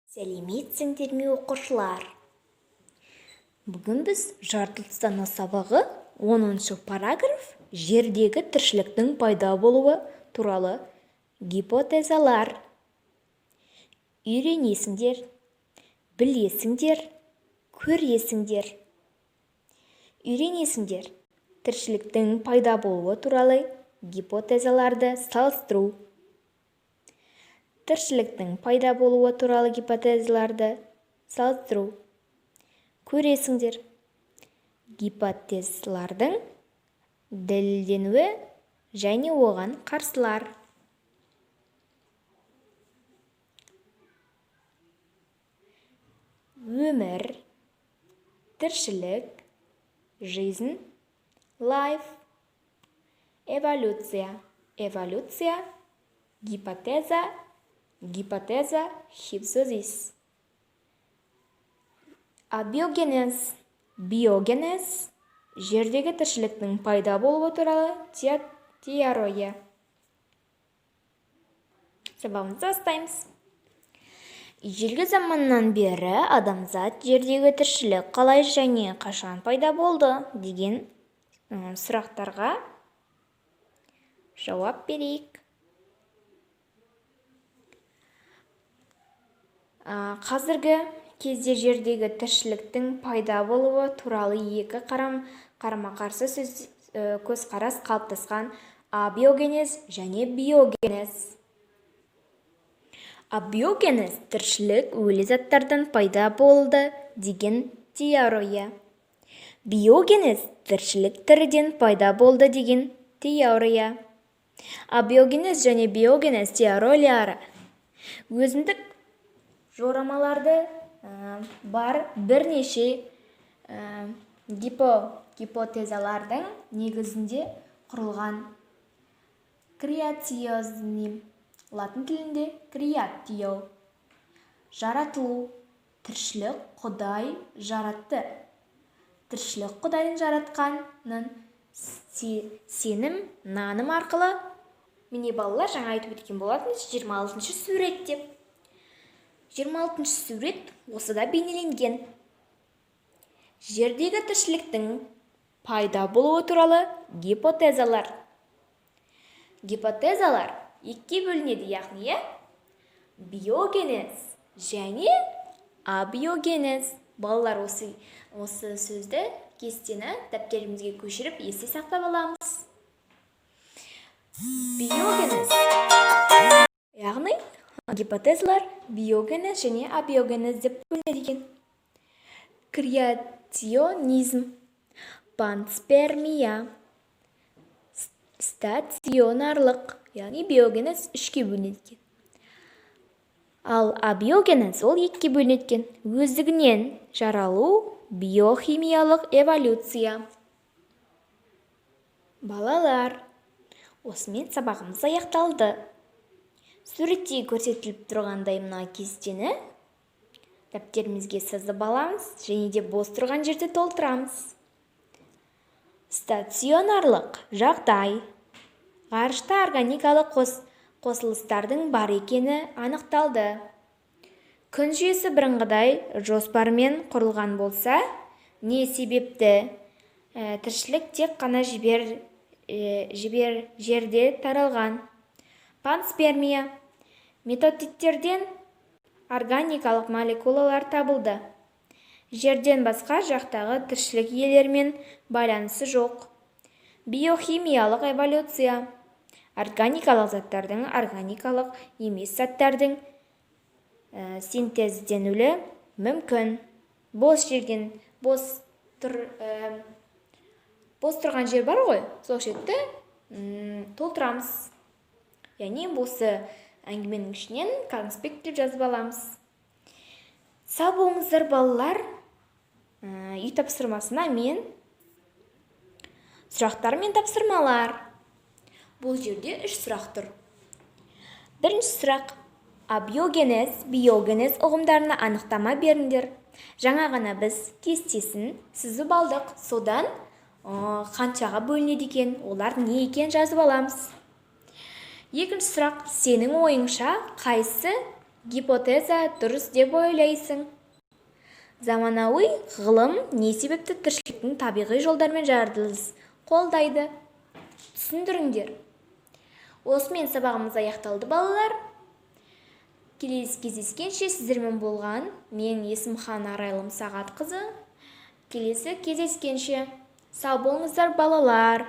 Сәлеметсіңдер ме оқушылар? Бүгін біз жаратылыстану сабағы 10-шы параграф жердегі тіршіліктің пайда болуы туралы гипотезалар. Үйренесіңдер, білесіңдер, көресіңдер. Үйренесіңдер, тіршіліктің пайда болуы туралы гипотезаларды салыстыру. Тіршіліктің пайда болуы туралы гипотезаларды салыстыру. Көресіңдер, гипотезалардың дәлелденуі және оған қарсылар. Өмір, тіршілік, жизнь, life, эволюция, гипотеза, гипотеза, абиогенез, биогенез, жердегі тіршіліктің пайда болуы туралы теория. Сабағымызды бастаймыз. Ежелгі заманнан бері адамзат жердегі тіршілік қалай және қашан пайда болды деген сұрақтарға жауап берейік. Қазіргі кезде жердегі тіршіліктің пайда болуы туралы екі қарама-қарсы көзқарас қалыптасқан: абиогенез және биогенез. Абиогенез тіршілік өлі заттардан пайда болды деген теория. Биогенез тіршілік тіріден пайда болды деген теория. Абиогенез және биогенез теориялары өзіндік жорамаларды бар. Бірнеше гипотезалардың негізінде құрылған. Креационизм, латын тілінде креатио, жаратылу, тіршілік Құдай жаратты. Тіршілік Құдайдың жаратқанын сенім, наным арқылы, міне балалар жаңа айтып өткен болатынбыз 26-шы сурет деп. 26-шы сурет осыда бейнеленген. Жердегі тіршіліктің пайда болуы туралы гипотезалар. Гипотезалар екіге бөлінеді, яғни биогенез және абиогенез. Балалар осы сөзді, кестені дәптерімізге көшіріп есте сақтап аламыз. Биогенез, яғни гипотезалар биогенез және абиогенез деп бөлінеді екен. Креационизм, панспермия, стационарлық, яғни биогенез үшке бөлінеді екен. Ал абиогенез ол екіге бөлінеді екен. Өздігінен жаралу, биохимиялық эволюция. Балалар, осымен сабағымыз аяқталды. Суретте көрсетіліп тұрғандай мына кестені дәптерімізге сызып аламыз және де бос тұрған жерде толтырамыз. Стационарлық жағдай. Ғарышта органикалық қосылыстардың бар екені анықталды. Күн жүйесі бірыңғай жоспармен құрылған болса, не себепті тіршілік тек қана жерде таралған? Панспермия. Метеориттерден органикалық молекулалар табылды. Жерден басқа жақтағы тіршілік иелерімен байланысы жоқ. Биохимиялық эволюция. Органикалық заттардың органикалық емес заттардың синтезденуі мүмкін. Бос тұрған жер бар ғой, сол жерді толтырамыз. Яғни осы әңгіменің ішінен конспект деп жазып аламыз. Сау болыңыздар балалар. Үй тапсырмасына мен сұрақтар мен тапсырмалар. Бұл жерде 3 сұрақ тұр. Бірінші сұрақ: абиогенез, биогенез ұғымдарына анықтама беріңдер. Жаңа ғана біз кестесін сызып алдық. Содан қаншаға бөлінеді екен, олар не екен жазып аламыз. Екінші сұрақ: сенің ойыңша қайсы гипотеза дұрыс деп ойлайсың? Заманауи ғылым не себепті тіршіліктің табиғи жолдармен жаратылыс қолдайды? Түсіндіріңдер. Осымен сабағымыз аяқталды, балалар. Келесі кездескенше сіздермен болған мен Есімхан Арайлым Сағатқызы. Келесі кездескенше сау болыңыздар, балалар.